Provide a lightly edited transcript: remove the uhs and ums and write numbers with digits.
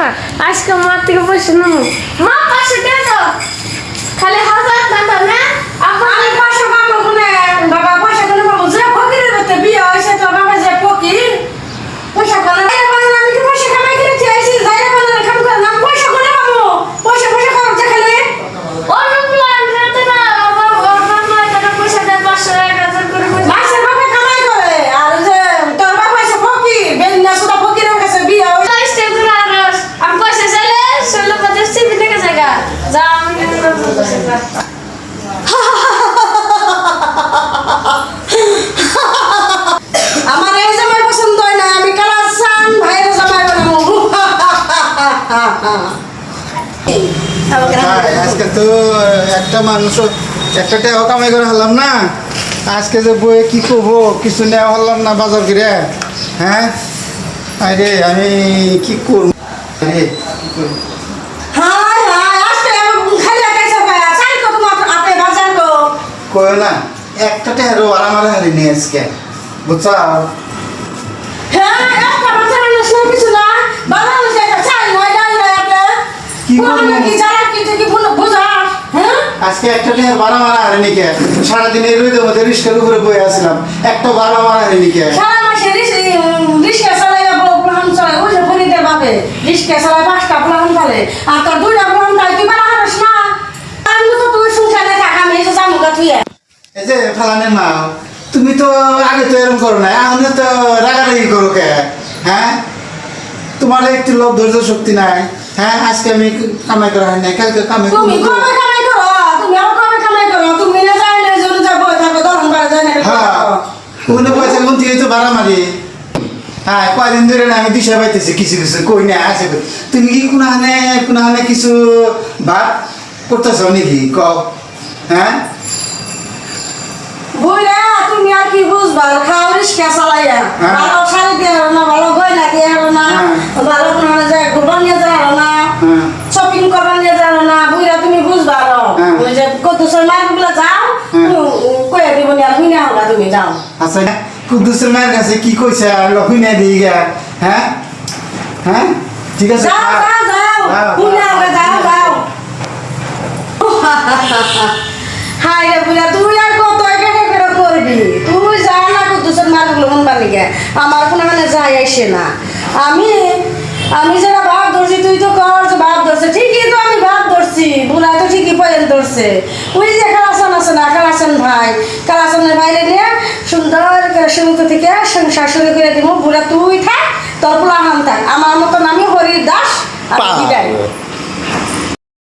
না আজকে মার থেকে পয়সা নেবো মা 500 টাকা দাও খালি 1000 টাকা না আমি 500 পাবো কোনে বাবা পয়সা কোনে পাবো যে ফকিরের বাচ্চা বিয়ে হইছে তো বাবা যে ফকির পয়সা কোনে আমি কি পয়সা কামাই করে চাইছি যাইরা বানার কাম করে না পয়সা কোনে পাবো পয়সা করো যে খালি অন্য প্ল্যান রাতে না বাবা টাকা পয়সা দেয় 500 1000 করে মাসের বাবা কামাই করে আর যে তোর বাবা এসে ফকির বেন্না সুদা ফকিরের কাছে বিয়ে হইছে স্টেপ করে আরস আমি পয়সা চাইলে 16 সিবি থেকে জায়গা যা আমি আমার এই জামাই পছন্দ হয় না আমি কালাসান ভাইয়ের জামাই বানাবো আজকে তো একটা মানুষ একটা টাকা কামাই করে হলাম না আজকে যে বইয়ে কি করবো কিছু নেওয়া হলাম না বাজার করে হ্যাঁ আরে আমি কি করবো রে কি করবো হাই হাই আজকে খালি একাইছে ভাই চাই কত মাত্র আপনি বাজার কো কয় না একটা টাকা আরামারে হারিনি আজকে বুঝছো হ্যাঁ একটা বাজার না শুনে কিছু না বাজার হইছে চাই নয় ডাল নয় আপনি কি করবো? কি জানা কি থেকে বুঝা হ্যাঁ আজকে একটা টাকা বারামারা হারিনি কে সারাদিন এই রোদের মধ্যে রিস্কের উপরে বয়ে আসলাম একটা বারামারা হারিনি কে সারা মাসে রিস্কা চালাইয়া প্লান চালাই ওই যে ফরিদে বাবে রিস্কা চালাই 5টা প্লান চালে আর তোর 2টা প্লান চালাই তুই বানা হারস না আমি তো তুই সংসারে থাকা আমি এসে জামুকা তুই এই যে ফালানের মা তুমি তো আগে তো এরকম করো না এখন তো রাগারাগি করো কে হ্যাঁ তোমার একটু লোভ ধৈর্য শক্তি নাই হ্যাঁ আজকে আমি কামাই করা হয় না কালকে কামাই তুমি করবো কবে কামাই করো তুমি আর কবে কামাই করো তুমি না যাই না জন্য যাবো থাকো দরন পারা যায় না হ্যাঁ কোনো পয়সা কোন থেকে তো ভাড়া মারি হ্যাঁ কয়দিন ধরে না আমি দিশা পাইতেছি কিছু কিছু কই না আসে তুমি কি কোনখানে কিছু ভাব করতেছ নাকি ক হ্যাঁ বুইরা তুমি আর কি বুঝবা খাও রিস্কা চালাইয়া হ্যাঁ। ভালো শাড়ি দিয়ে হলো না ভালো গয়না দিয়ে হলো না হ্যাঁ। ভালো কোনো যায় ঘুরবা নিয়ে যায় হলো না হ্যাঁ। শপিং করবা নিয়ে যায় হলো না বুইরা তুমি বুঝবা আরো হ্যাঁ। ওই যে কত সময় মার্কেটগুলো যাও হ্যাঁ। কয়ে দিব নি আর হুইনা হবা তুমি যাও আচ্ছা কুদ্দুসের মায়ের কাছে কি কইছে লক্ষ্মী না দিয়ে গা হ্যাঁ হ্যাঁ ঠিক আছে যাও যাও যাও যাও, হুইনা যাও, হবে যাও যাও হাই রে বুইরা তুই আর কত একা একা করবি তুই যা না কত সময় মার্কেটগুলো মন বানি গে আমার কোনো মানে যাই আসে না আমি যারা ভাব ধরছি তুই তো কর যে ভাব ধরছে ঠিকই তো আমি ভাব ধরছি বুড়া তো ঠিকই পয়েন্ট ধরছে ওই যে কালাসান আছে না কালাসান ভাই কালাসানের বাইরে নিয়ে সুন্দর করে সুন্দর থেকে শাশুড়ি করে দিব বুড়া তুই থাক তোর পোলা হান থাক আমার মতন আমি হরির দাস আমি বিদায়